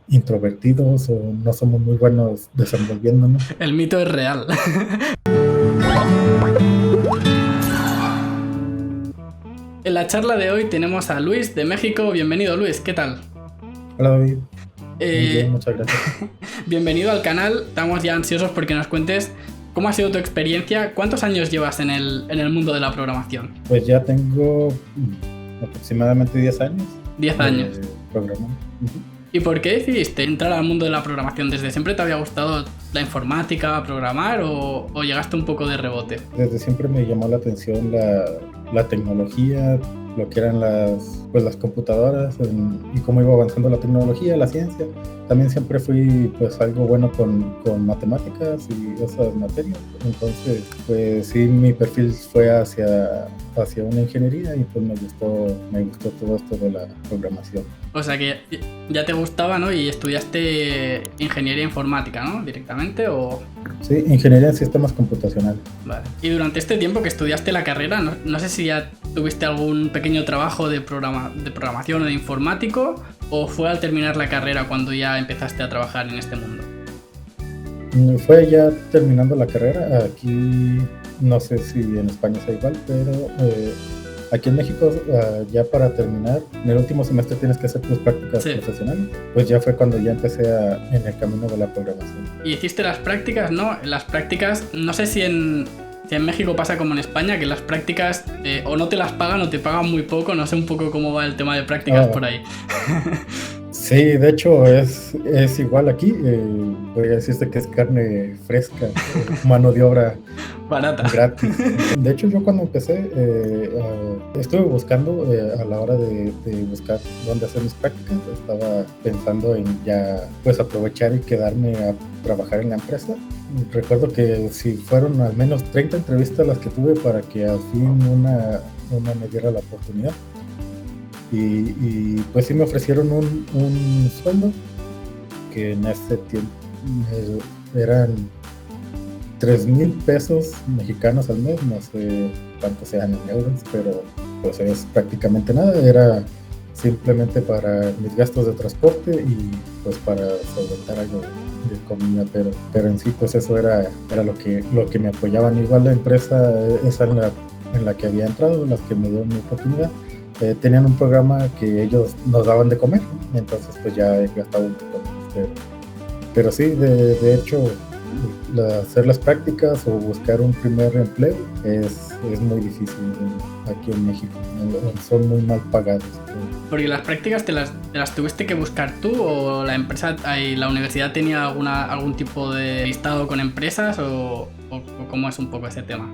introvertidos o no somos muy buenos desenvolviéndonos. El mito es real. En la charla de hoy tenemos a Luis de México. Bienvenido, Luis, ¿qué tal? Hola, David. Muy bien, muchas gracias. Bienvenido al canal. Estamos ya ansiosos porque nos cuentes cómo ha sido tu experiencia. ¿Cuántos años llevas en el mundo de la programación? Pues ya tengo aproximadamente 10 años. 10 años. Programando. ¿Y por qué decidiste entrar al mundo de la programación? ¿Desde siempre te había gustado la informática, programar o llegaste un poco de rebote? Desde siempre me llamó la atención la tecnología, lo que eran las computadoras y cómo iba avanzando la tecnología, la ciencia. También siempre fui pues algo bueno con matemáticas y esas materias. Entonces pues sí, mi perfil fue hacia una ingeniería y pues me gustó todo esto de la programación. O sea que ya te gustaba, ¿no? Y estudiaste ingeniería informática, ¿no? Directamente o... Sí, ingeniería en sistemas computacionales. Vale. Y durante este tiempo que estudiaste la carrera, no sé si ya tuviste algún pequeño trabajo de programación o de informático, o fue al terminar la carrera cuando ya empezaste a trabajar en este mundo. Fue ya terminando la carrera. Aquí no sé si en España sea igual, pero aquí en México ya para terminar, en el último semestre tienes que hacer tus prácticas profesionales. Pues ya fue cuando ya empecé en el camino de la programación. Y hiciste las prácticas, ¿no? Las prácticas, no sé si en México pasa como en España, que las prácticas o no te las pagan o te pagan muy poco. No sé un poco cómo va el tema de prácticas por ahí. Sí, de hecho es igual aquí. Podría decirse que es carne fresca, mano de obra barata, gratis. De hecho, yo cuando empecé estuve buscando a la hora de buscar dónde hacer mis prácticas. Estaba pensando en ya pues aprovechar y quedarme a trabajar en la empresa. Recuerdo que si fueron al menos 30 entrevistas las que tuve para que al fin una me diera la oportunidad. Y pues sí me ofrecieron un sueldo que en ese tiempo eran 3,000 pesos mexicanos al mes, no sé cuántos sean en euros, pero pues es prácticamente nada. Era simplemente para mis gastos de transporte y pues para solventar algo de comida, pero en sí pues eso era lo que me apoyaban. Igual la empresa esa en la que había entrado, las que me dieron mi oportunidad, tenían un programa que ellos nos daban de comer, entonces pues ya he gastado un poco más. Pero sí, de hecho, hacer las prácticas o buscar un primer empleo es muy difícil aquí en México. Son muy mal pagados. Porque las prácticas te las tuviste que buscar tú, o la empresa y la universidad tenía algún tipo de listado con empresas, o cómo es un poco ese tema.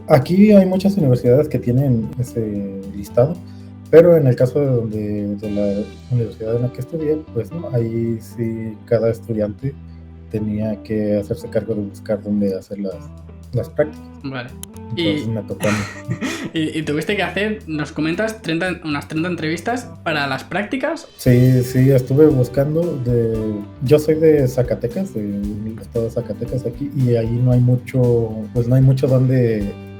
Aquí hay muchas universidades que tienen ese listado, pero en el caso de la universidad en la que estudié, pues no, ahí sí cada estudiante tenía que hacerse cargo de buscar dónde hacer las prácticas. Vale. Entonces me tocó a mí. ¿Y tuviste que hacer, nos comentas, unas 30 entrevistas para las prácticas? Sí, estuve buscando. Yo soy de Zacatecas, del estado de Zacatecas aquí, y ahí no hay mucho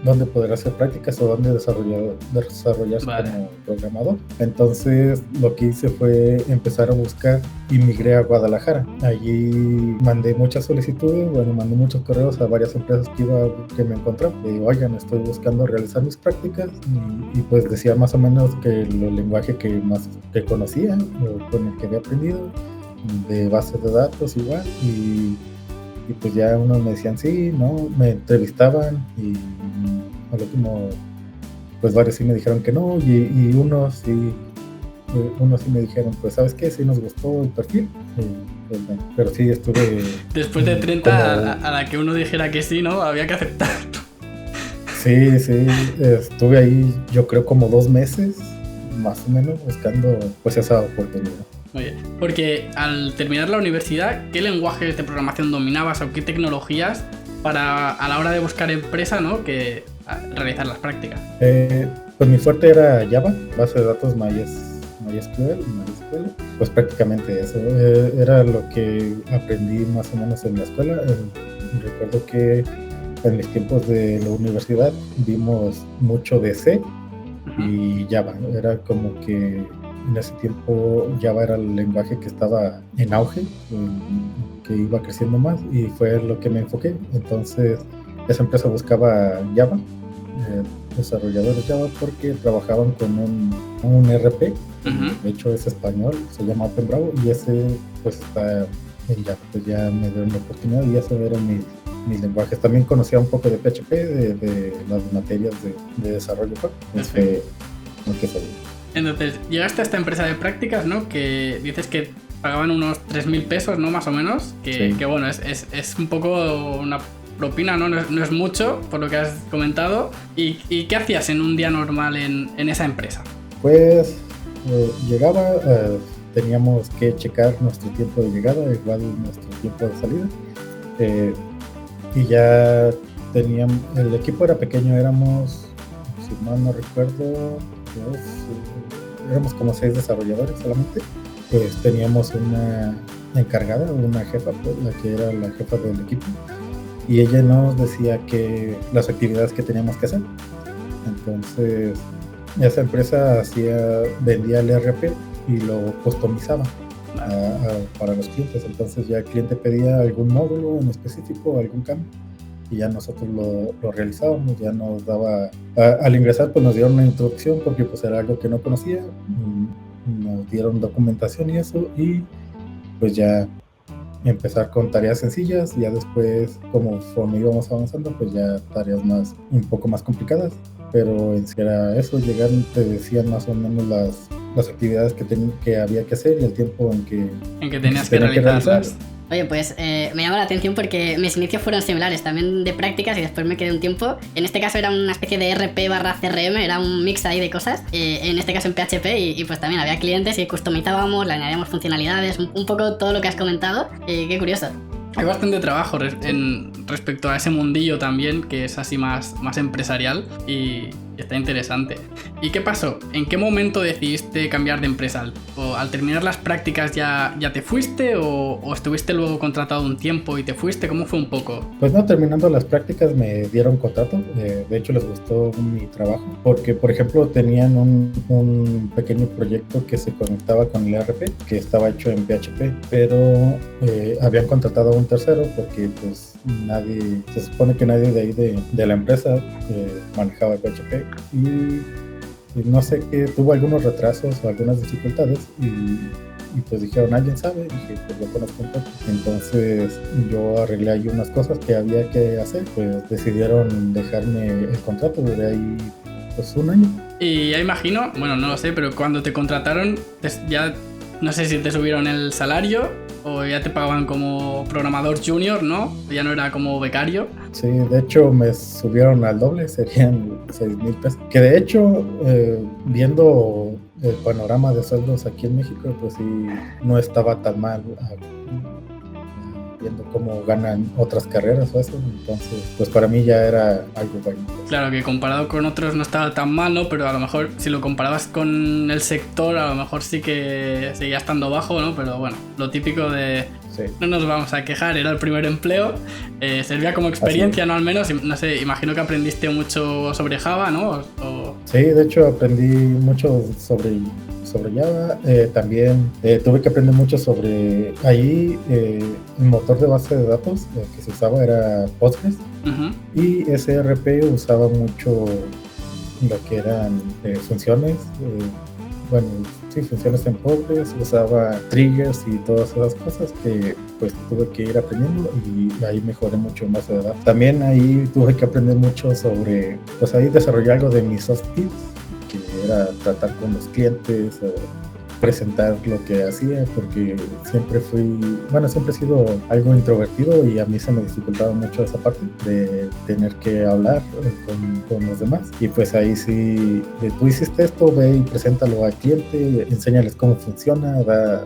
donde poder hacer prácticas o donde desarrollarse como programador. Entonces lo que hice fue empezar a buscar y migré a Guadalajara. Allí mandé muchas solicitudes, mandé muchos correos a varias empresas que me encontraban. Le digo, oigan, estoy buscando realizar mis prácticas, y pues decía más o menos que el lenguaje que conocía o con el que había aprendido, de bases de datos igual, y pues ya unos me decían sí, no, me entrevistaban, y al último pues varios sí me dijeron que no, y unos sí me dijeron, pues sabes qué, sí nos gustó el perfil, pues, bueno, pero sí estuve después de 30 a la que uno dijera que sí, ¿no? Había que aceptarlo. Sí, estuve ahí yo creo como 2 meses más o menos buscando pues esa oportunidad. Oye, porque al terminar la universidad, ¿qué lenguajes de programación dominabas o qué tecnologías a la hora de buscar empresa, ¿no? Que realizar las prácticas? Pues mi fuerte era Java, base de datos MySQL, pues prácticamente eso era lo que aprendí más o menos en la escuela. Recuerdo que en mis tiempos de la universidad vimos mucho de C y Java, era como que en ese tiempo Java era el lenguaje que estaba en auge, que iba creciendo más, y fue lo que me enfoqué. Entonces esa empresa buscaba Java, desarrolladores Java, porque trabajaban con un ERP. De hecho es español, se llama OpenBravo, y ese pues está en Java. Pues ya me dieron la oportunidad y eso eran mis lenguajes. También conocía un poco de PHP, de las materias de desarrollo web. Lo que sabía. Entonces, llegaste a esta empresa de prácticas, ¿no? Que dices que pagaban unos 3.000 pesos, ¿no? Más o menos. Que bueno, es un poco una propina, ¿no? No es mucho, por lo que has comentado. ¿Y qué hacías en un día normal en esa empresa? Pues llegaba, teníamos que checar nuestro tiempo de llegada, igual nuestro tiempo de salida. Y ya teníamos, el equipo era pequeño, éramos, si mal no recuerdo, éramos como 6 desarrolladores solamente. Pues teníamos una encargada, una jefa, pues, la que era la jefa del equipo, y ella nos decía que las actividades que teníamos que hacer. Entonces esa empresa vendía el ERP y lo customizaba para los clientes. Entonces ya el cliente pedía algún módulo en específico, algún cambio, y ya nosotros lo realizábamos. Ya nos daba, al ingresar pues nos dieron una introducción, porque pues era algo que no conocía, nos dieron documentación y eso, y pues ya empezar con tareas sencillas, y ya después, conforme íbamos avanzando, pues ya tareas un poco más complicadas. Pero en sí era eso, llegar, te decían más o menos las actividades que había que hacer y el tiempo en que tenías que realizarlas. Oye, pues me llama la atención porque mis inicios fueron similares, también de prácticas, y después me quedé un tiempo. En este caso era una especie de ERP/CRM, era un mix ahí de cosas, en este caso en PHP, y pues también había clientes y customizábamos, le añadíamos funcionalidades, un poco todo lo que has comentado. Qué curioso. Hay bastante trabajo respecto a ese mundillo también, que es así más empresarial, y está interesante. ¿Y qué pasó? ¿En qué momento decidiste cambiar de empresa? ¿O al terminar las prácticas ya te fuiste, o estuviste luego contratado un tiempo y te fuiste? ¿Cómo fue un poco? Pues no, terminando las prácticas me dieron contrato. De hecho les gustó mi trabajo, porque por ejemplo tenían un pequeño proyecto que se conectaba con el ERP, que estaba hecho en PHP, pero habían contratado a un tercero, porque pues se supone que nadie de ahí de la empresa manejaba PHP, y no sé, que tuvo algunos retrasos o algunas dificultades, y pues dijeron, ¿alguien sabe? Y dije, pues yo conozco un poco. Entonces yo arreglé ahí unas cosas que había que hacer, pues decidieron dejarme el contrato. Duré ahí pues un año. Y ya imagino, bueno, no lo sé, pero cuando te contrataron, ya no sé si te subieron el salario o ya te pagaban como programador junior, ¿no? Ya no era como becario. Sí, de hecho me subieron al doble, serían 6,000 pesos. Que de hecho, viendo el panorama de sueldos aquí en México, pues sí, no estaba tan mal, viendo cómo ganan otras carreras o eso. Entonces, pues para mí ya era algo bueno. Claro, que comparado con otros no estaba tan mal, ¿no? Pero a lo mejor si lo comparabas con el sector, a lo mejor sí que seguía estando bajo, ¿no? Pero bueno, lo típico de... Sí. No nos vamos a quejar, era el primer empleo, servía como experiencia, ¿no? Al menos, no sé, imagino que aprendiste mucho sobre Java, ¿no? Sí, de hecho aprendí mucho sobre Java. También tuve que aprender mucho sobre ahí, el motor de base de datos que se usaba era Postgres. Uh-huh. Y ese ERP usaba mucho lo que eran funciones, funciones en Postgres, usaba triggers y todas esas cosas que pues tuve que ir aprendiendo, y ahí mejoré mucho en base de datos. También ahí tuve que aprender mucho sobre, pues ahí desarrollé algo de mis soft skills, que era tratar con los clientes, presentar lo que hacía, porque siempre he sido algo introvertido, y a mí se me dificultaba mucho esa parte de tener que hablar con los demás. Y pues ahí sí, tú hiciste esto, ve y preséntalo al cliente, enséñales cómo funciona, da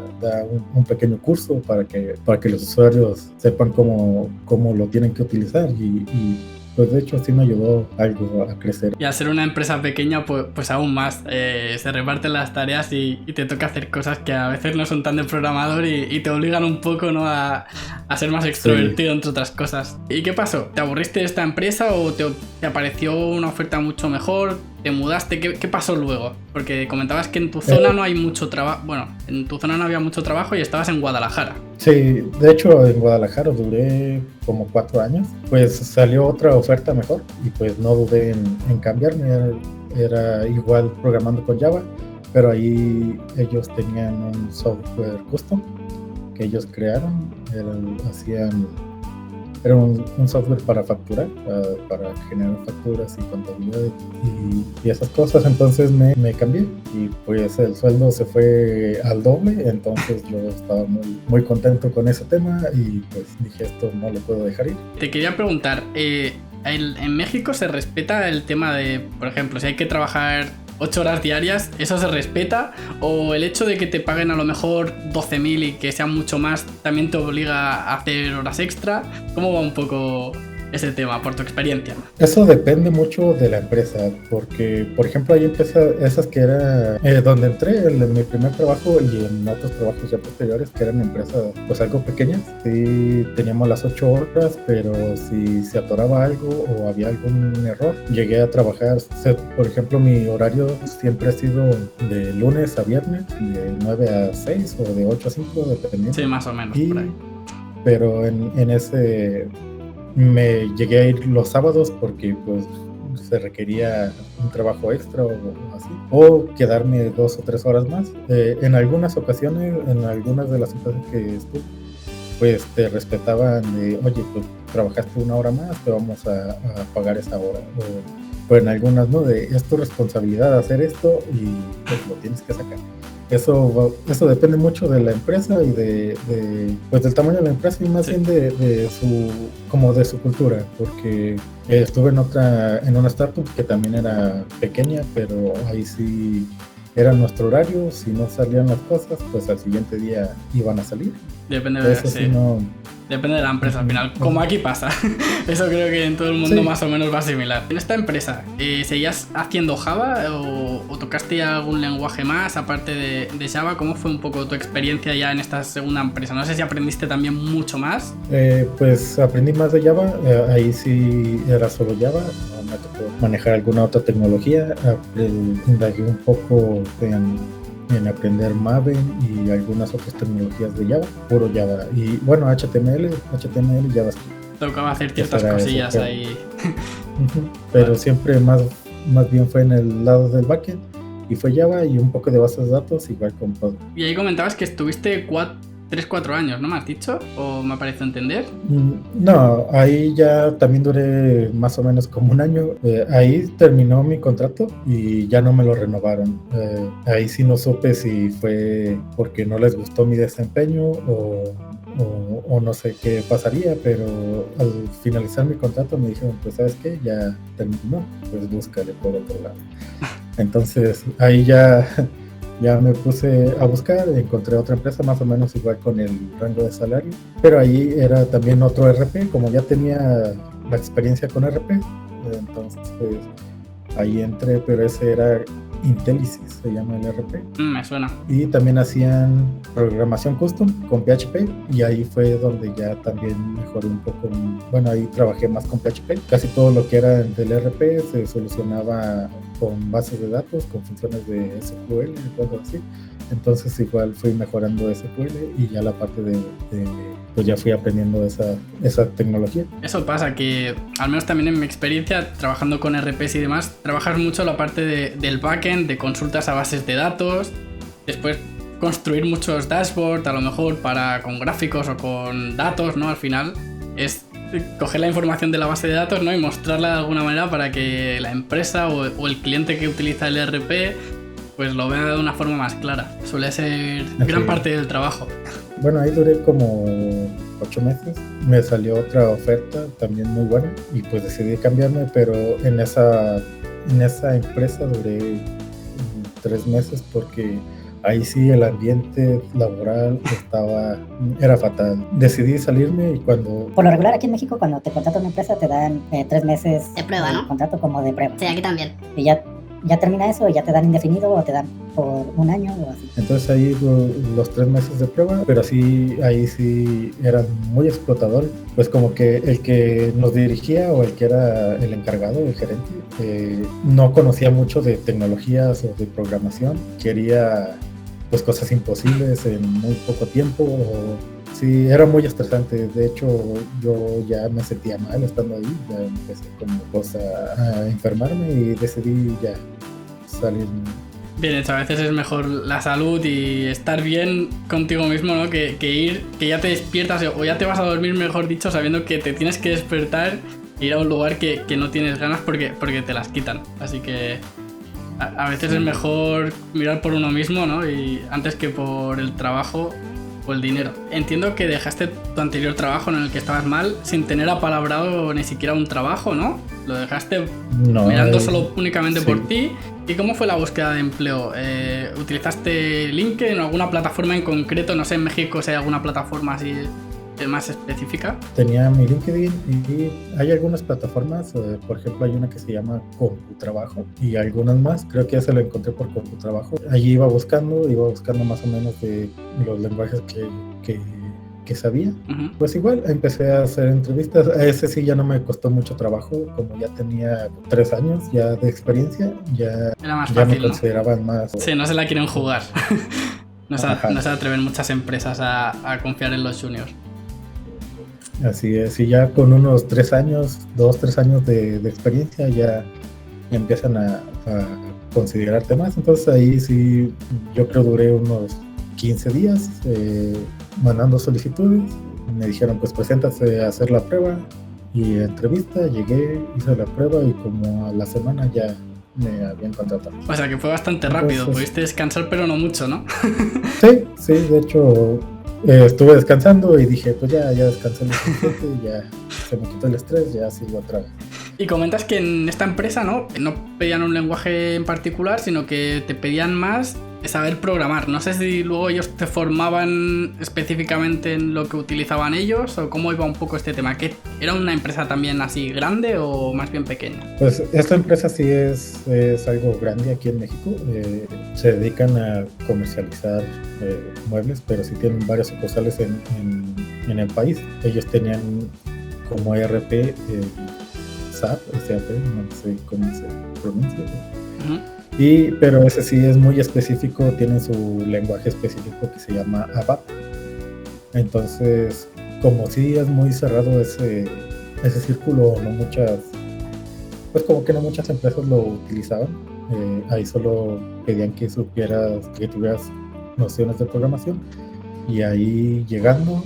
un pequeño curso para que los usuarios sepan cómo lo tienen que utilizar, y pues de hecho sí me ayudó algo a crecer. Y al ser una empresa pequeña, pues aún más. Se reparten las tareas y te toca hacer cosas que a veces no son tan de programador y te obligan un poco, ¿no? a ser más extrovertido, entre otras cosas. ¿Y qué pasó? ¿Te aburriste de esta empresa o te apareció una oferta mucho mejor? ¿Te mudaste? ¿Qué pasó luego? Porque comentabas que en tu zona no hay mucho trabajo. Bueno, en tu zona no había mucho trabajo y estabas en Guadalajara. Sí, de hecho en Guadalajara duré como 4 años. Pues salió otra oferta mejor y pues no dudé en cambiarme. Era igual programando con Java, pero ahí ellos tenían un software custom que ellos crearon. Era un software para facturar, para generar facturas y contabilidad y esas cosas. Entonces me cambié y pues el sueldo se fue al doble. Entonces yo estaba muy contento con ese tema y pues dije, esto no lo puedo dejar ir. Te quería preguntar, ¿en México se respeta el tema de, por ejemplo, si hay que trabajar 8 horas diarias, eso se respeta? ¿O el hecho de que te paguen a lo mejor 12.000 y que sean mucho más también te obliga a hacer horas extra? ¿Cómo va un poco ese tema por tu experiencia? Eso depende mucho de la empresa, porque por ejemplo hay empresas esas que era donde entré en mi primer trabajo y en otros trabajos ya posteriores que eran empresas pues algo pequeñas. Sí teníamos las 8 horas, pero si se atoraba algo o había algún error, llegué a trabajar, por ejemplo mi horario siempre ha sido de lunes a viernes, de 9 a 6 o de 8 a 5 dependiendo. Sí, más o menos por ahí. Pero en ese me llegué a ir los sábados porque pues se requería un trabajo extra o así, o quedarme 2 o 3 horas más. En algunas ocasiones, en algunas de las empresas que estuve, pues te respetaban de, oye, pues trabajaste 1 hora más, te vamos a pagar esa hora. O en algunas, ¿no? De, es tu responsabilidad hacer esto y pues lo tienes que sacar. Eso depende mucho de la empresa y pues del tamaño de la empresa y más bien de su cultura, porque estuve en una startup que también era pequeña, pero ahí sí era nuestro horario. Si no salían las cosas, pues al siguiente día iban a salir. Depende de la empresa al final, como aquí pasa. Eso creo que en todo el mundo más o menos va similar. En esta empresa, ¿seguías haciendo Java o tocaste algún lenguaje más aparte de Java? ¿Cómo fue un poco tu experiencia ya en esta segunda empresa? No sé si aprendiste también mucho más. Pues aprendí más de Java. Ahí sí era solo Java. No me tocó manejar alguna otra tecnología. Indagué un poco en aprender Maven y algunas otras tecnologías de Java, puro Java. Y bueno, HTML y JavaScript. Tocaba hacer ciertas cosillas eso, ahí. Pero siempre más bien fue en el lado del backend y fue Java y un poco de bases de datos, igual con Postgre. Y ahí comentabas que estuviste 3-4 años, ¿no me has dicho? ¿O me parece entender? No, ahí ya también duré más o menos como 1 año. Ahí terminó mi contrato y ya no me lo renovaron. Ahí sí no supe si fue porque no les gustó mi desempeño o no sé qué pasaría, pero al finalizar mi contrato me dijeron, pues ¿sabes qué? Ya terminó, pues búscale por otro lado. Entonces ahí ya me puse a buscar, encontré otra empresa más o menos igual con el rango de salario, pero ahí era también otro RP, como ya tenía la experiencia con RP, entonces pues ahí entré, pero ese era Intelisys, se llama el RP. Me suena. Y también hacían programación custom con PHP y ahí fue donde ya también mejoré un poco. Bueno, ahí trabajé más con PHP. Casi todo lo que era del RP se solucionaba con bases de datos, con funciones de SQL y cosas así. Entonces igual fui mejorando SQL y ya la parte pues ya fui aprendiendo esa tecnología. Eso pasa, que al menos también en mi experiencia trabajando con RPs y demás, trabajas mucho la parte del backend, de consultas a bases de datos, después construir muchos dashboards, a lo mejor con gráficos o con datos, ¿no? Al final es coger la información de la base de datos, ¿no? Y mostrarla de alguna manera para que la empresa o el cliente que utiliza el RP pues lo vea de una forma más clara. Suele ser gran parte del trabajo. Bueno, ahí duré como 8 meses. Me salió otra oferta también muy buena y pues decidí cambiarme, pero en esa empresa duré 3 meses porque ahí sí el ambiente laboral era fatal. Decidí salirme y cuando... Por lo regular aquí en México, cuando te contrata una empresa, te dan 3 meses de prueba, ¿no? Contrato como de prueba. Sí, aquí también. Y ya termina eso, y ya te dan indefinido o te dan por 1 año o así. Entonces ahí los 3 meses de prueba, pero ahí sí eran muy explotadores. Pues como que el que nos dirigía o el que era el encargado, el gerente, no conocía mucho de tecnologías o de programación. Quería pues cosas imposibles en muy poco tiempo. Sí, era muy estresante. De hecho, yo ya me sentía mal estando ahí. Ya empecé como pues a enfermarme y decidí ya salir. Bien hecho, a veces es mejor la salud y estar bien contigo mismo, ¿no? Que ya te despiertas o ya te vas a dormir, mejor dicho, sabiendo que te tienes que despertar e ir a un lugar que no tienes ganas porque te las quitan. Así que a veces es mejor mirar por uno mismo, ¿no? Y antes que por el trabajo o el dinero. Entiendo que dejaste tu anterior trabajo en el que estabas mal sin tener apalabrado ni siquiera un trabajo, ¿no? Lo dejaste mirando solo únicamente por ti. ¿Y cómo fue la búsqueda de empleo? ¿Utilizaste LinkedIn o alguna plataforma en concreto? No sé, en México si hay alguna plataforma así más específica. Tenía mi LinkedIn y hay algunas plataformas, por ejemplo hay una que se llama CompuTrabajo y algunas más, creo que ya se lo encontré por CompuTrabajo. Allí iba buscando más o menos de los lenguajes que sabía. Uh-huh. Pues igual empecé a hacer entrevistas. A ese sí ya no me costó mucho trabajo, como ya tenía 3 años ya de experiencia, ya fácil, me consideraban más. Sí, no se la quieren jugar. No se atreven muchas empresas a confiar en los juniors. Así es, y ya con unos 3 años de experiencia ya empiezan a considerarte más. Entonces ahí sí yo creo duré unos 15 días mandando solicitudes. Me dijeron pues preséntate a hacer la prueba y entrevista. Llegué, hice la prueba y como a la semana ya me habían contratado. O sea que fue bastante rápido. Entonces, pudiste descansar pero no mucho, ¿no? Sí, de hecho estuve descansando y dije pues ya descansé lo suficiente, ya se me quitó el estrés, ya sigo otra vez. Y comentas que en esta empresa no pedían un lenguaje en particular, sino que te pedían más saber programar. No sé si luego ellos te formaban específicamente en lo que utilizaban ellos o cómo iba un poco este tema. ¿Que era una empresa también así grande o más bien pequeña? Pues esta empresa sí es algo grande aquí en México. Se dedican a comercializar muebles, pero sí tienen varias sucursales en el país. Ellos tenían como ERP SAP, no sé cómo se pronuncia. Uh-huh. Pero ese sí es muy específico, tienen su lenguaje específico que se llama ABAP. Entonces, como sí es muy cerrado ese círculo, pues como que no muchas empresas lo utilizaban. Ahí solo pedían que tuvieras nociones de programación. Y ahí llegando,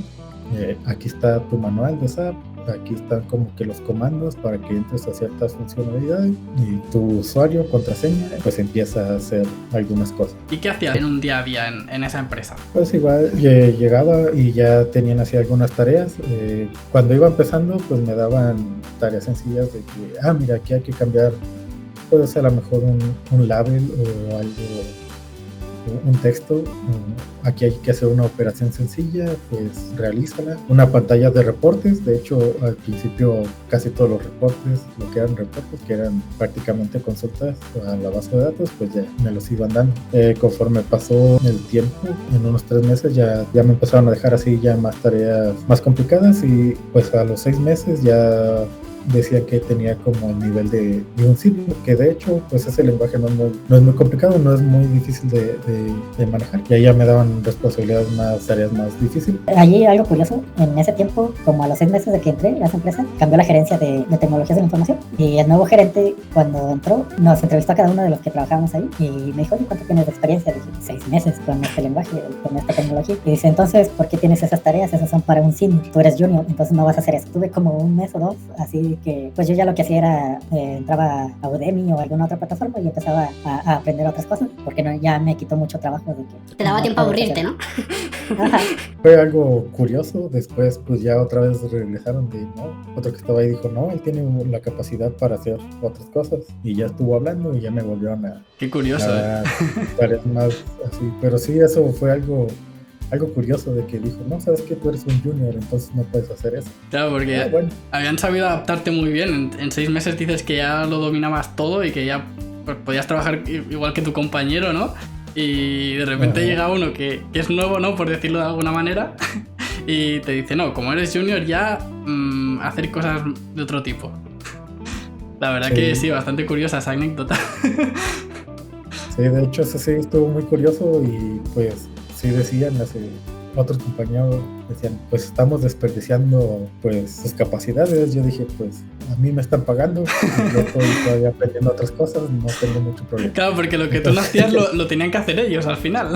aquí está tu manual de SAP. Aquí están como que los comandos para que entres a ciertas funcionalidades y tu usuario, contraseña, pues empieza a hacer algunas cosas. ¿Y qué hacías en un día a día en esa empresa? Pues igual llegaba y ya tenían así algunas tareas. Cuando iba empezando pues me daban tareas sencillas de que, mira, aquí hay que cambiar, puede ser a lo mejor un label o algo, un texto. Aquí hay que hacer una operación sencilla, pues realízala. Una pantalla de reportes. De hecho, al principio casi todos los reportes, lo que eran reportes, que eran prácticamente consultas a la base de datos, pues ya me los iban dando. Conforme pasó el tiempo, en unos 3 meses ya me empezaron a dejar así ya más tareas más complicadas y pues a los 6 meses ya decía que tenía como el nivel de un ciclo, que de hecho pues ese lenguaje no es muy complicado, no es muy difícil de manejar, y ahí ya me daban tareas más difíciles. Allí algo curioso, en ese tiempo, como a los 6 meses de que entré a esa empresa, cambió la gerencia de tecnologías de la información, y el nuevo gerente cuando entró nos entrevistó a cada uno de los que trabajábamos ahí y me dijo, ¿cuánto tienes de experiencia? Dije, 6 meses con este lenguaje, con esta tecnología. Y dice, entonces, ¿por qué tienes esas tareas? Esas son para un senior, tú eres junior, entonces no vas a hacer eso. Tuve como 1 mes o 2 así descubrí que pues yo ya lo que hacía era entraba a Udemy o alguna otra plataforma y empezaba a aprender otras cosas, porque ya me quitó mucho trabajo de que... Te daba tiempo a aburrirte, ¿no? Ajá. Fue algo curioso, después pues ya otra vez regresaron de, ¿no? Otro que estaba ahí dijo, no, él tiene la capacidad para hacer otras cosas, y ya estuvo hablando y ya me volvieron a... Qué curioso, tareas más así, pero sí, eso fue algo curioso de que dijo, no, sabes que tú eres un junior, entonces no puedes hacer eso. Claro, porque bueno, habían sabido adaptarte muy bien. En 6 meses dices que ya lo dominabas todo y que ya pues, podías trabajar igual que tu compañero, ¿no? Y de repente llega uno que es nuevo, ¿no? Por decirlo de alguna manera. Y te dice, no, como eres junior ya hacer cosas de otro tipo. La verdad que sí, bastante curiosa esa anécdota. Sí, de hecho eso sí estuvo muy curioso y pues sí decían otros compañeros, decían, pues estamos desperdiciando pues sus capacidades. Yo dije, pues a mí me están pagando y yo estoy todavía aprendiendo otras cosas, no tengo mucho problema. Claro, porque lo que tú no hacías lo tenían que hacer ellos al final.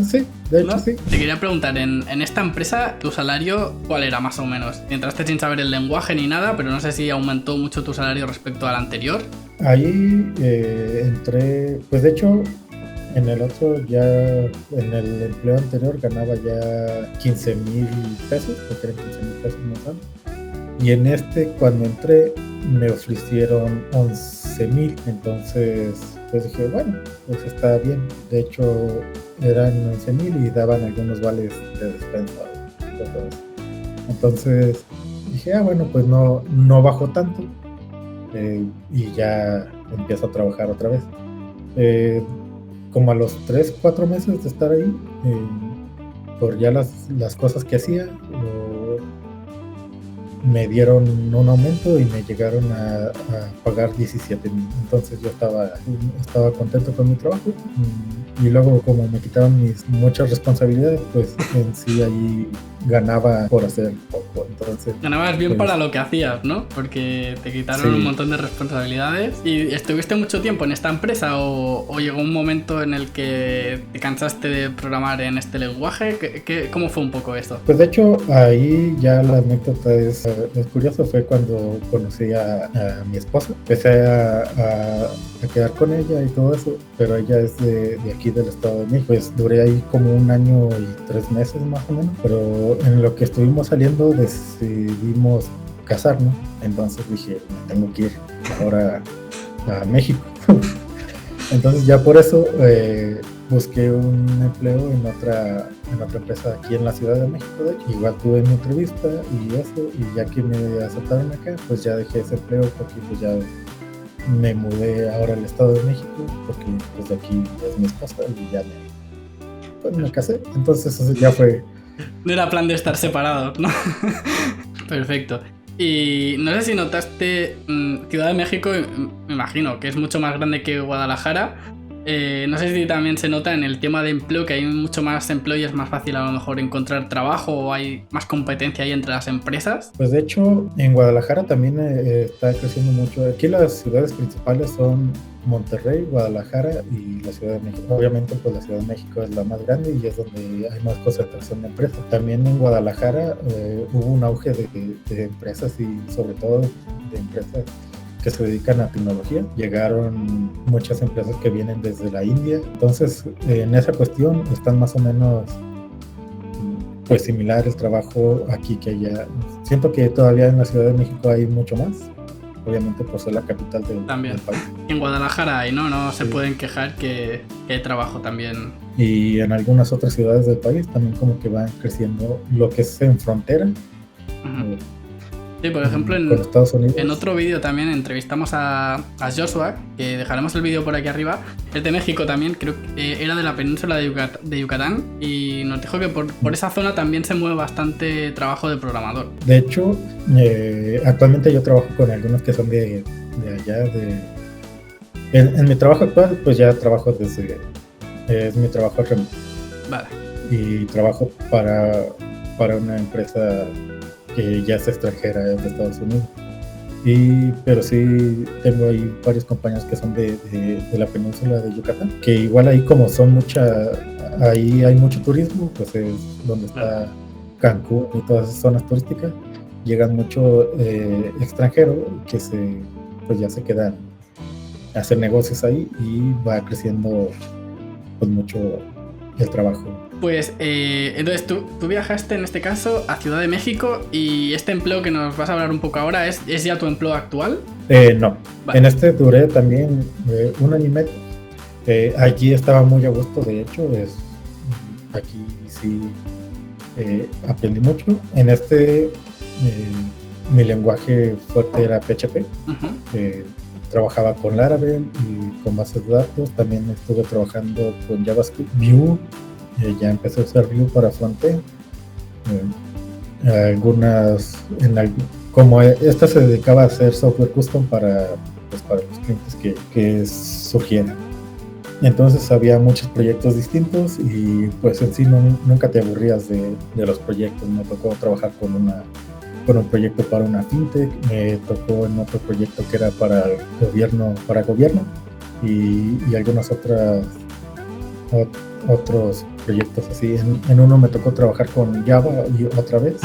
Sí, de hecho ¿No? sí. Te quería preguntar, en esta empresa, ¿tu salario cuál era más o menos? Entraste sin saber el lenguaje ni nada, pero no sé si aumentó mucho tu salario respecto al anterior. Ahí entré, pues de hecho en el otro ya, en el empleo anterior ganaba ya 15,000 pesos, porque eran 15,000 pesos mensuales. Y en este, cuando entré, me ofrecieron 11,000, entonces pues dije, bueno, pues está bien. De hecho eran 11,000 y daban algunos vales de despensa. Entonces dije, bueno, pues no bajo tanto, y ya empiezo a trabajar otra vez. Como a los 3-4 meses de estar ahí, por ya las cosas que hacía, me dieron un aumento y me llegaron a pagar 17,000. Entonces yo estaba contento con mi trabajo, y luego como me quitaron muchas responsabilidades, pues en sí ahí ganaba por hacer poco. Entonces ganabas bien pues, para lo que hacías, ¿no? Porque te quitaron un montón de responsabilidades. ¿Y estuviste mucho tiempo en esta empresa o llegó un momento en el que te cansaste de programar en este lenguaje? ¿Cómo fue un poco esto? Pues de hecho ahí ya la anécdota es curiosa. Fue cuando conocí a mi esposa. Empecé a quedar con ella y todo eso, pero ella es de aquí del Estado de México. Pues duré ahí como 1 año y 3 meses más o menos, pero en lo que estuvimos saliendo decidimos casarnos. Entonces dije, me tengo que ir ahora a México. Entonces ya por eso busqué un empleo en otra empresa aquí en la Ciudad de México. De hecho, igual tuve mi entrevista y eso, y ya que me aceptaron acá, pues ya dejé ese empleo porque pues ya me mudé ahora al Estado de México, porque pues de aquí es mi esposa y ya me casé. Entonces eso ya fue. No era plan de estar separados, ¿no? Perfecto. Y no sé si notaste, Ciudad de México, me imagino que es mucho más grande que Guadalajara. No sé si también se nota en el tema de empleo, que hay mucho más empleo y es más fácil a lo mejor encontrar trabajo, o hay más competencia ahí entre las empresas. Pues de hecho en Guadalajara también está creciendo mucho. Aquí las ciudades principales son Monterrey, Guadalajara y la Ciudad de México. Obviamente pues la Ciudad de México es la más grande y es donde hay más concentración de empresas. También en Guadalajara hubo un auge de empresas, y sobre todo de empresas que se dedican a tecnología. Llegaron muchas empresas que vienen desde la India. Entonces en esa cuestión están más o menos pues similar el trabajo aquí que allá. Siento que todavía en la Ciudad de México hay mucho más, obviamente por ser la capital del país. En Guadalajara hay, no se pueden quejar que hay trabajo también. Y en algunas otras ciudades del país también como que van creciendo lo que es en frontera. Sí, por ejemplo, con Estados Unidos. En otro vídeo también entrevistamos a Joshua, que dejaremos el vídeo por aquí arriba. Es de México también, creo que era de la península de Yucatán, y nos dijo que por esa zona también se mueve bastante trabajo de programador. De hecho, actualmente yo trabajo con algunos que son de allá. En mi trabajo actual, pues ya trabajo es mi trabajo remoto. Vale. Y trabajo para una empresa que ya es extranjera, es de Estados Unidos. Pero sí tengo ahí varios compañeros que son de la península de Yucatán, que igual ahí como ahí hay mucho turismo, pues es donde está Cancún y todas esas zonas turísticas. llegan mucho extranjero que pues ya se quedan a hacer negocios ahí y va creciendo pues mucho el trabajo. Pues entonces tú viajaste en este caso a Ciudad de México y este empleo que nos vas a hablar un poco ahora es ya tu empleo actual. No, Vale. en este duré también 1 año y medio. Allí estaba muy a gusto, de hecho, aquí sí aprendí mucho. En mi lenguaje fuerte era PHP. Uh-huh. Trabajaba con Laravel y con bases de datos. También estuve trabajando con JavaScript, Vue. Ya empecé a usar Vue para frontend. Como esta se dedicaba a hacer software custom para los clientes que surgieran. Entonces había muchos proyectos distintos y pues en sí nunca te aburrías de los proyectos. Me tocó trabajar con un proyecto para una fintech, me tocó en otro proyecto que era para gobierno y algunos otros proyectos así. En uno me tocó trabajar con Java y otra vez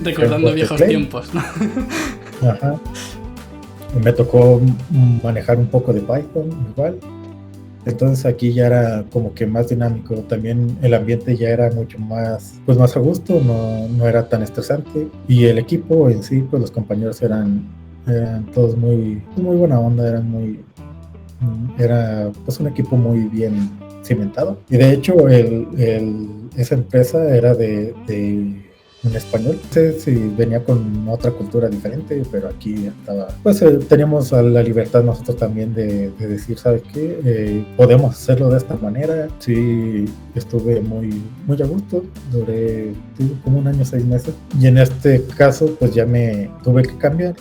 recordando viejos tiempos, ¿no? Ajá. Me tocó manejar un poco de Python igual. Entonces aquí ya era como que más dinámico. También el ambiente ya era mucho más a gusto, no era tan estresante. Y el equipo en sí, pues los compañeros eran todos muy buena onda, era pues un equipo muy bien cimentado. Y de hecho esa empresa era de en español. No sé si venía con otra cultura diferente, pero aquí estaba. Pues teníamos la libertad nosotros también de decir, ¿sabes qué? Podemos hacerlo de esta manera. Sí, estuve muy a gusto. Duré como 1 año, 6 meses. Y en este caso, pues ya me tuve que cambiar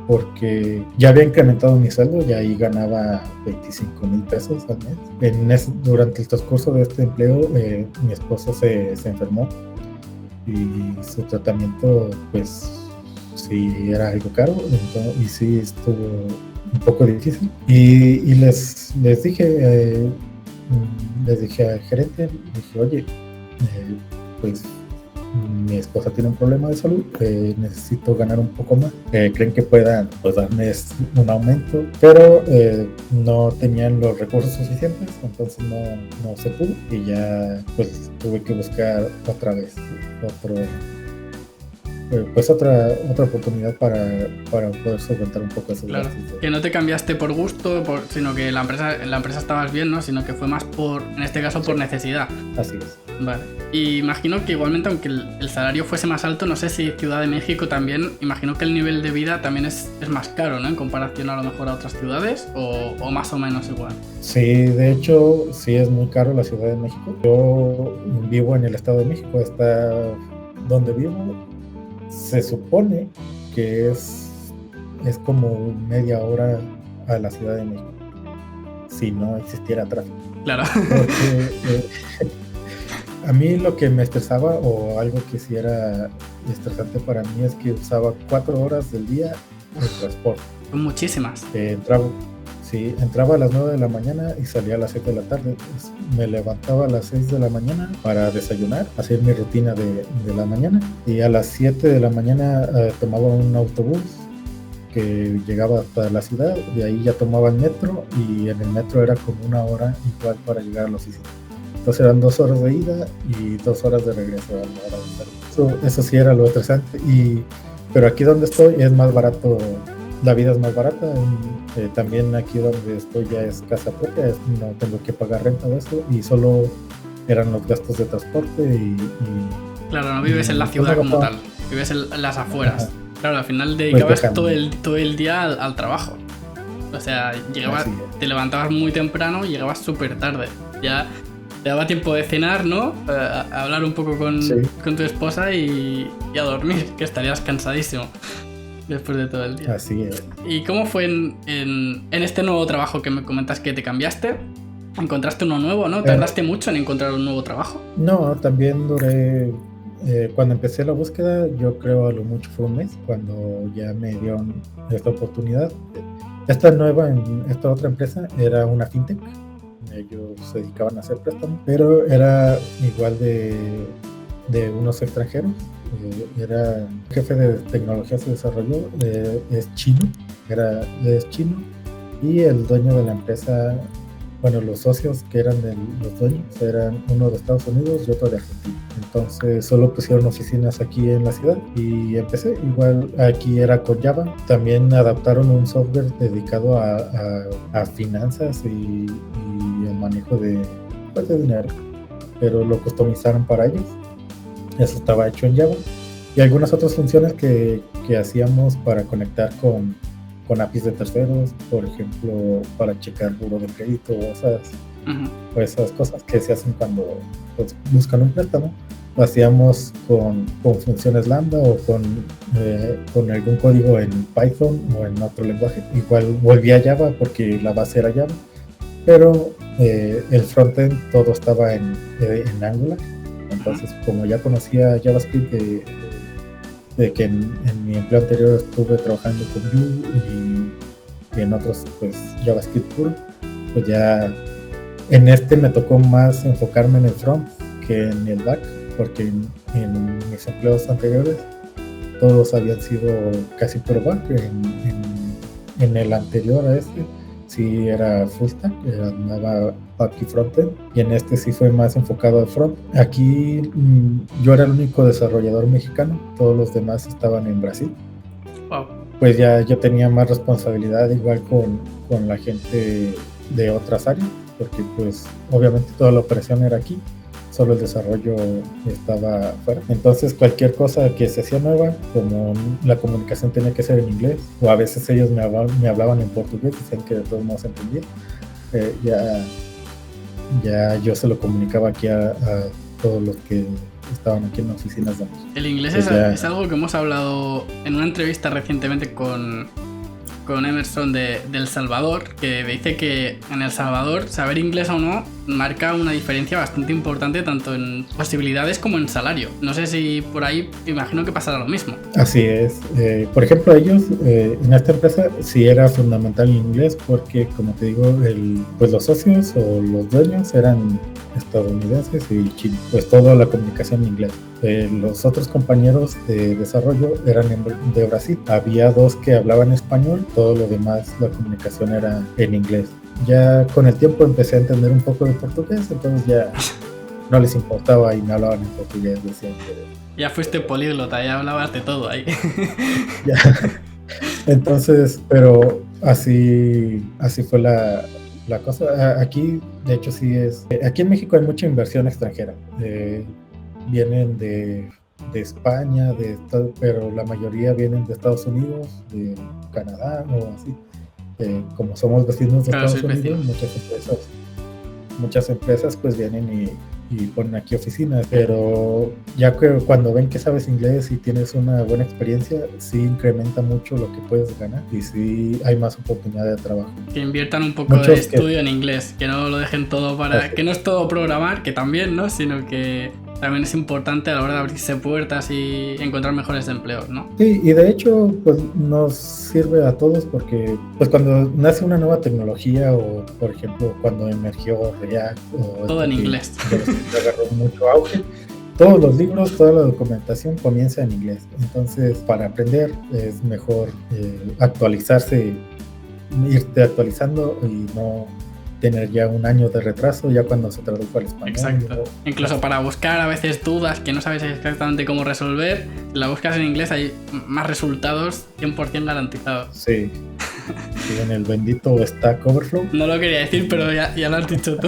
porque ya había incrementado mi sueldo y ahí ganaba 25,000 pesos al mes. Durante el transcurso de este empleo, mi esposo se enfermó. Y su tratamiento pues sí era algo caro, y sí estuvo un poco difícil y les dije al gerente, dije, oye, pues mi esposa tiene un problema de salud, necesito ganar un poco más, creen que puedan pues darme un aumento, pero no tenían los recursos suficientes, entonces no se pudo y ya pues tuve que buscar otra vez otra oportunidad para poder solventar un poco esos Claro, gastos. que no te cambiaste por gusto, sino que la empresa estabas bien, ¿no? Sino que fue más en este caso, por necesidad. Así es. Vale. Y imagino que igualmente, aunque el salario fuese más alto, no sé si Ciudad de México también, imagino que el nivel de vida también es más caro, ¿no? En comparación a lo mejor a otras ciudades, o más o menos igual. Sí, de hecho, sí es muy caro la Ciudad de México. Yo vivo en el Estado de México, está donde vivo. Se supone que es como media hora a la Ciudad de México, si no existiera tráfico. Claro. Porque a mí lo que me estresaba, o algo que sí era estresante para mí, es que usaba 4 horas del día en transporte. Son muchísimas. Entraba a las 9 de la mañana y salía a las 7 de la tarde. Me levantaba a las 6 de la mañana para desayunar, hacer mi rutina de la mañana. Y a las 7 de la mañana tomaba un autobús que llegaba hasta la ciudad. De ahí ya tomaba el metro y en el metro era como 1 hora igual para llegar a la oficina. Entonces eran 2 horas de ida y 2 horas de regreso a la hora de salir. Eso sí era lo estresante. Pero aquí donde estoy es más barato. La vida es más barata. También aquí donde estoy ya es casa propia, no tengo que pagar renta o eso, y solo eran los gastos de transporte Claro, no vives en la ciudad como tal, vives en las afueras. Ajá. Claro, al final dedicabas pues todo el día al trabajo. O sea, te levantabas muy temprano y llegabas súper tarde. Ya te daba tiempo de cenar, ¿no? A hablar un poco con tu esposa y a dormir, que estarías cansadísimo después de todo el día. Así es. ¿Y cómo fue en este nuevo trabajo que me comentas que te cambiaste? ¿Encontraste uno nuevo, no? ¿Tardaste mucho en encontrar un nuevo trabajo? No, también duré... cuando empecé la búsqueda, yo creo a lo mucho fue 1 mes, cuando ya me dieron esta oportunidad. Esta otra empresa era una fintech. Ellos se dedicaban a hacer préstamos, pero era igual de unos extranjeros. Era jefe de tecnologías de desarrollo, es chino, es chino, y el dueño de la empresa, bueno, los socios que eran los dueños eran uno de Estados Unidos y otro de Argentina. Entonces solo pusieron oficinas aquí en la ciudad y empecé. Igual aquí era con Java. También adaptaron un software dedicado a finanzas y el manejo de dinero, pero lo customizaron para ellos. Eso estaba hecho en Java. Y algunas otras funciones que hacíamos para conectar con APIs de terceros, por ejemplo, para checar buro de crédito, esas cosas que se hacen cuando pues, buscan un préstamo. Lo hacíamos con funciones Lambda o con algún código en Python o en otro lenguaje. Igual volví a Java porque la base era Java, pero el frontend todo estaba en Angular. Entonces, como ya conocía JavaScript de que en mi empleo anterior estuve trabajando con Vue y en otros pues JavaScript puro, pues ya en este me tocó más enfocarme en el front que en el back, porque en mis empleos anteriores todos habían sido casi puro back. En el anterior a este sí era full stack, era back y frontend, y en este sí fue más enfocado al front. Aquí yo era el único desarrollador mexicano, todos los demás estaban en Brasil. Wow. Pues ya yo tenía más responsabilidad igual con la gente de otras áreas, porque pues obviamente toda la operación era aquí, solo el desarrollo estaba afuera. Entonces cualquier cosa que se hacía nueva, como la comunicación tenía que ser en inglés, o a veces ellos me hablaban en portugués, decían que de todos modos entendía, ya yo se lo comunicaba aquí a todos los que estaban aquí en las oficinas de México. El inglés es algo que hemos hablado en una entrevista recientemente con Emerson de El Salvador, que dice que en El Salvador saber inglés o no marca una diferencia bastante importante tanto en posibilidades como en salario. No sé si por ahí imagino que pasará lo mismo. Así es. Por ejemplo, ellos en esta empresa sí era fundamental el inglés porque, como te digo, pues los socios o los dueños eran estadounidenses y chinos. Pues toda la comunicación en inglés. Los otros compañeros de desarrollo eran de Brasil. Había 2 que hablaban español, todo lo demás la comunicación era en inglés. Ya con el tiempo empecé a entender un poco de portugués, entonces ya no les importaba y me hablaban en portugués. Decían que ya fuiste políglota, ya hablabas de todo ahí. Ya. Entonces, pero así fue la cosa. Aquí, de hecho, sí es. Aquí en México hay mucha inversión extranjera. Vienen de España, pero la mayoría vienen de Estados Unidos, de Canadá o así. Como somos vecinos de Estados Unidos, muchas empresas pues vienen y ponen aquí oficinas, pero ya que cuando ven que sabes inglés y tienes una buena experiencia, sí incrementa mucho lo que puedes ganar y sí hay más oportunidad de trabajo. Que inviertan un poco de estudio en inglés, que no lo dejen todo que no es todo programar, que también, ¿no? Sino que también es importante a la hora de abrirse puertas y encontrar mejores empleos, ¿no? Sí, y de hecho pues nos sirve a todos porque pues cuando nace una nueva tecnología o por ejemplo cuando emergió React o todo en inglés. Agarró mucho auge. Todos los libros, toda la documentación comienza en inglés. Entonces, para aprender es mejor actualizarse, irte actualizando y no tener ya un año de retraso ya cuando se tradujo al español. Exacto. Incluso para buscar a veces dudas que no sabes exactamente cómo resolver, si la buscas en inglés hay más resultados 100% garantizados. Sí. Y en el bendito Stack Overflow. No lo quería decir, pero ya lo has dicho tú.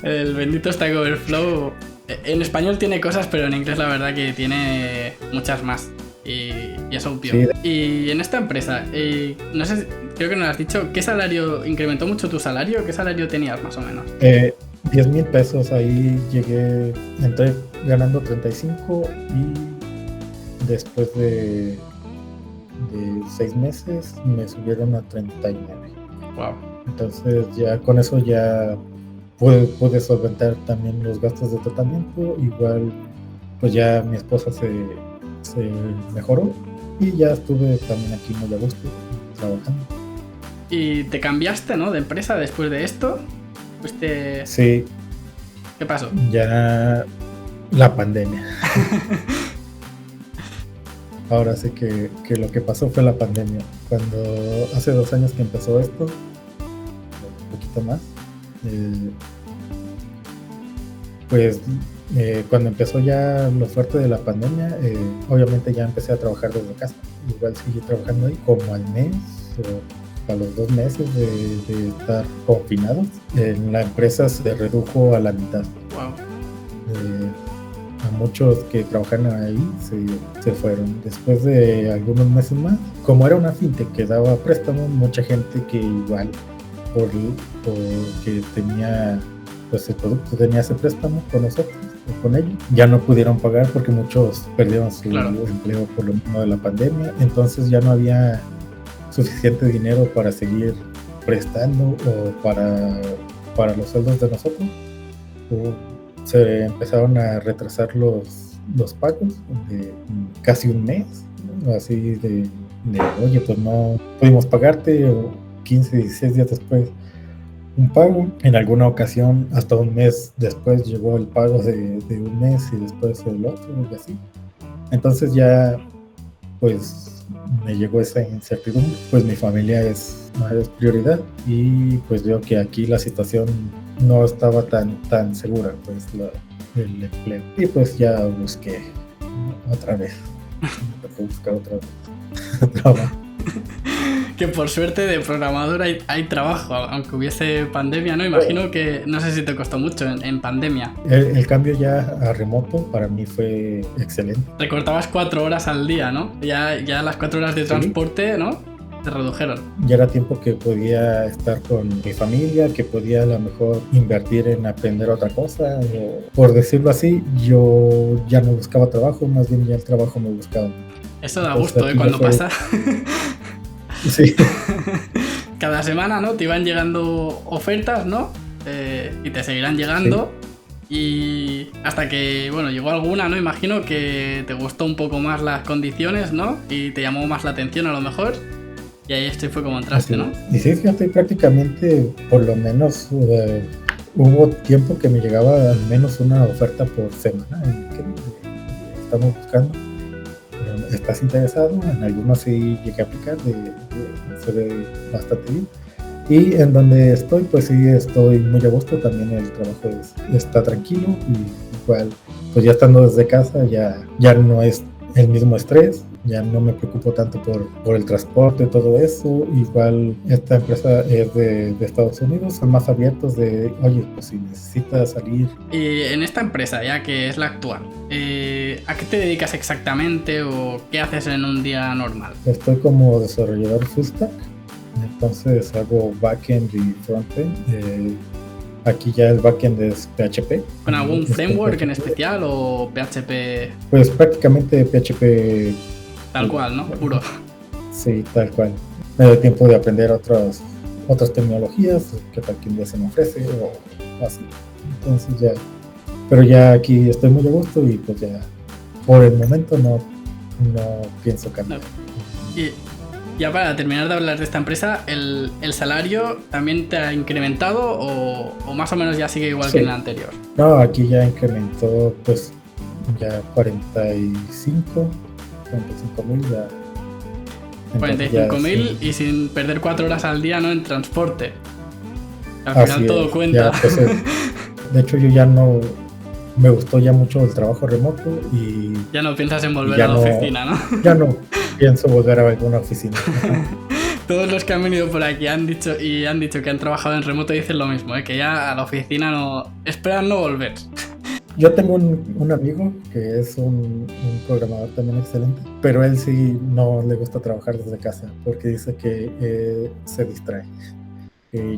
El bendito Stack Overflow en español tiene cosas, pero en inglés la verdad que tiene muchas más. Y es obvio. Sí. Y en esta empresa, no sé, creo que no lo has dicho, ¿qué salario incrementó mucho tu salario? ¿Qué salario tenías más o menos? 10,000 pesos, ahí entré ganando 35 y después de 6 meses me subieron a 39. Wow. Entonces ya con eso ya pude solventar también los gastos de tratamiento. Igual pues ya mi esposa se mejoró y ya estuve también aquí muy a gusto trabajando. ¿Y te cambiaste, no, de empresa después de esto? Sí. ¿Qué pasó? Ya La pandemia. Ahora sí que lo que pasó fue la pandemia. Cuando hace 2 años que empezó esto, un poquito más, pues cuando empezó ya lo fuerte de la pandemia, obviamente ya empecé a trabajar desde casa. Igual seguí trabajando ahí como al mes o a los 2 meses de estar confinados. En la empresa se redujo a la mitad. Wow. A muchos que trabajan ahí se fueron. Después de algunos meses más, como era una fintech que daba préstamos, mucha gente que igual porque tenía pues el producto, tenía ese préstamo con nosotros o con ellos, ya no pudieron pagar porque muchos perdieron su empleo por lo mismo de la pandemia. Entonces ya no había suficiente dinero para seguir prestando o para los sueldos de nosotros. Se empezaron a retrasar los pagos de casi un mes, así de oye, pues no pudimos pagarte, o 15, 16 días después un pago. En alguna ocasión hasta un mes después llegó el pago de un mes y después el otro y así. Entonces ya pues me llegó esa incertidumbre. Pues mi familia es prioridad y pues veo que aquí la situación no estaba tan segura, pues el empleo. Y pues ya busqué otra vez. Buscar otra vez trabajo. Que por suerte de programador hay trabajo, aunque hubiese pandemia, ¿no? Imagino que, no sé si te costó mucho en pandemia. El cambio ya a remoto para mí fue excelente. Recortabas 4 horas al día, ¿no? Ya las 4 horas de transporte, ¿no? Se redujeron. Ya era tiempo que podía estar con mi familia, que podía a lo mejor invertir en aprender otra cosa. Por decirlo así, yo ya no buscaba trabajo, más bien ya el trabajo me buscaba. Eso da gusto, cuando pasa. Sí. Cada semana, ¿no? Te iban llegando ofertas, ¿no? Y te seguirán llegando. Sí. Y hasta que, bueno, llegó alguna, ¿no? Imagino que te gustó un poco más las condiciones, ¿no? Y te llamó más la atención a lo mejor. Y ahí fue como entraste, ¿no? Y sí, fíjate, prácticamente, por lo menos, hubo tiempo que me llegaba al menos una oferta por semana. Estamos buscando. ¿Estás interesado? En algunos sí llegué a aplicar, se ve bastante bien. Y en donde estoy, pues sí estoy muy a gusto. También el trabajo está tranquilo y igual, pues ya estando desde casa ya no es el mismo estrés, ya no me preocupo tanto por el transporte, todo eso. Igual esta empresa es de Estados Unidos, son más abiertos de, oye, pues si necesitas salir. Y en esta empresa, ya que es la actual, ¿a qué te dedicas exactamente o qué haces en un día normal? Estoy como desarrollador full stack, entonces hago backend y frontend. Aquí ya el backend es PHP. ¿Con algún framework en especial o PHP? Pues prácticamente PHP. Tal cual, ¿no? Puro. Sí, tal cual. Me doy tiempo de aprender otras tecnologías que cualquier día se me ofrece o así. Entonces ya. Pero ya aquí estoy muy a gusto y pues ya por el momento no pienso cambiar. No. Y ya para terminar de hablar de esta empresa, ¿el salario también te ha incrementado o más o menos ya sigue igual que en la anterior? No, aquí ya incrementó pues ya 45,000 ya. 45,000 sí. Y sin perder 4 horas al día, ¿no? En transporte. Al final todo cuenta. Ya, pues, de hecho yo ya no... Me gustó ya mucho el trabajo remoto y... Ya no piensas en volver a la oficina, ¿no? Ya no pienso volver a alguna oficina. Todos los que han venido por aquí han dicho que han trabajado en remoto dicen lo mismo, que ya a la oficina no... Esperan no volver. Yo tengo un amigo que es un programador también excelente, pero él sí no le gusta trabajar desde casa porque dice que se distrae.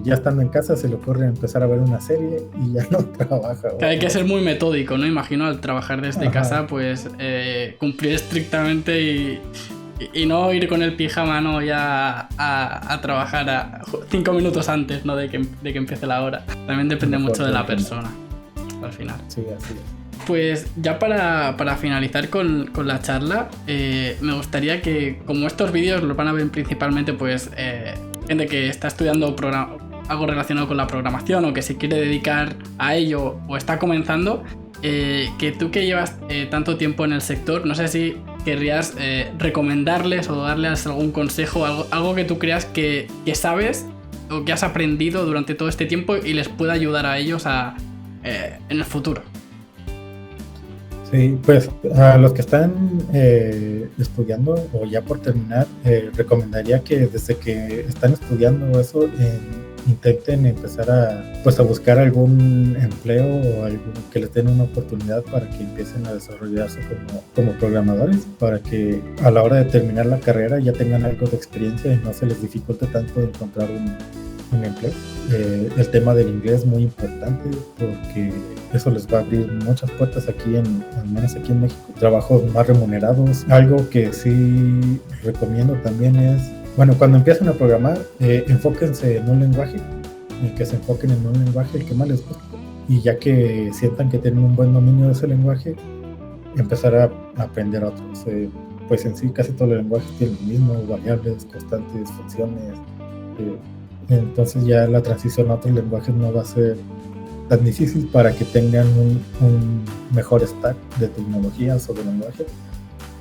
Ya estando en casa se le ocurre empezar a ver una serie y ya no trabaja. Que hay que ser muy metódico, ¿no? Imagino al trabajar desde casa, pues cumplir estrictamente y no ir con el pijama, ¿no? Ya a trabajar 5 minutos antes, ¿no? De que empiece la hora. También depende mucho de la persona, al final. Sí, así es. Pues ya para finalizar con la charla, me gustaría que, como estos vídeos los van a ver principalmente, pues... gente que está estudiando algo relacionado con la programación o que se quiere dedicar a ello o está comenzando, que tú que llevas tanto tiempo en el sector, no sé si querrías recomendarles o darles algún consejo, algo que tú creas que sabes o que has aprendido durante todo este tiempo y les pueda ayudar a ellos en el futuro. Sí, pues a los que están estudiando o ya por terminar, recomendaría que desde que están estudiando eso, intenten empezar a buscar algún empleo o algo que les den una oportunidad para que empiecen a desarrollarse como programadores, para que a la hora de terminar la carrera ya tengan algo de experiencia y no se les dificulte tanto encontrar un empleo. El tema del inglés es muy importante porque eso les va a abrir muchas puertas aquí al menos aquí en México, trabajos más remunerados. Algo que sí recomiendo también es, bueno, cuando empiecen a programar, enfóquense en un lenguaje, que se enfoquen en un lenguaje el que más les guste, y ya que sientan que tienen un buen dominio de ese lenguaje, empezar a aprender otros. Pues en sí casi todos los lenguajes tienen lo mismo, variables, constantes, funciones. Entonces ya la transición a otros lenguajes no va a ser tan difícil para que tengan un mejor stack de tecnologías o de lenguajes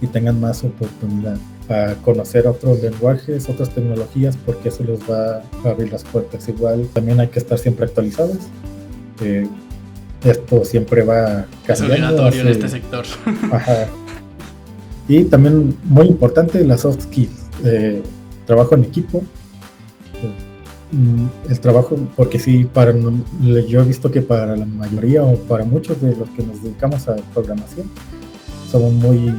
y tengan más oportunidad para conocer otros lenguajes, otras tecnologías, porque eso les va a abrir las puertas. Igual también hay que estar siempre actualizados. Esto siempre va cambiando. Es obligatorio en este sector. Ajá. Y también muy importante las soft skills. Trabajo en equipo. El trabajo, porque sí, yo he visto que para la mayoría o para muchos de los que nos dedicamos a programación somos muy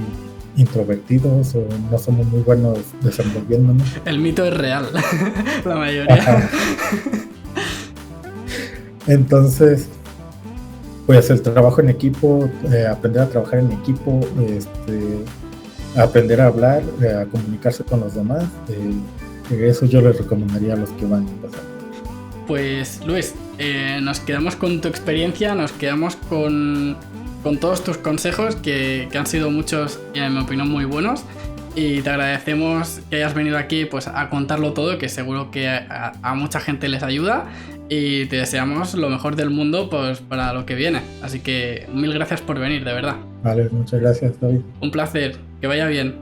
introvertidos o no somos muy buenos desenvolviéndonos. El mito es real, la mayoría. Ajá. Entonces, pues el trabajo en equipo, aprender a trabajar en equipo, aprender a hablar, a comunicarse con los demás. Eso yo les recomendaría a los que van a empezar. Pues Luis, nos quedamos con tu experiencia, nos quedamos con todos tus consejos que han sido muchos y en mi opinión muy buenos, y te agradecemos que hayas venido aquí pues a contarlo todo, que seguro que a mucha gente les ayuda, y te deseamos lo mejor del mundo pues para lo que viene, así que mil gracias por venir, de verdad. Vale, muchas gracias, David. Un placer, que vaya bien.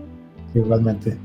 Igualmente.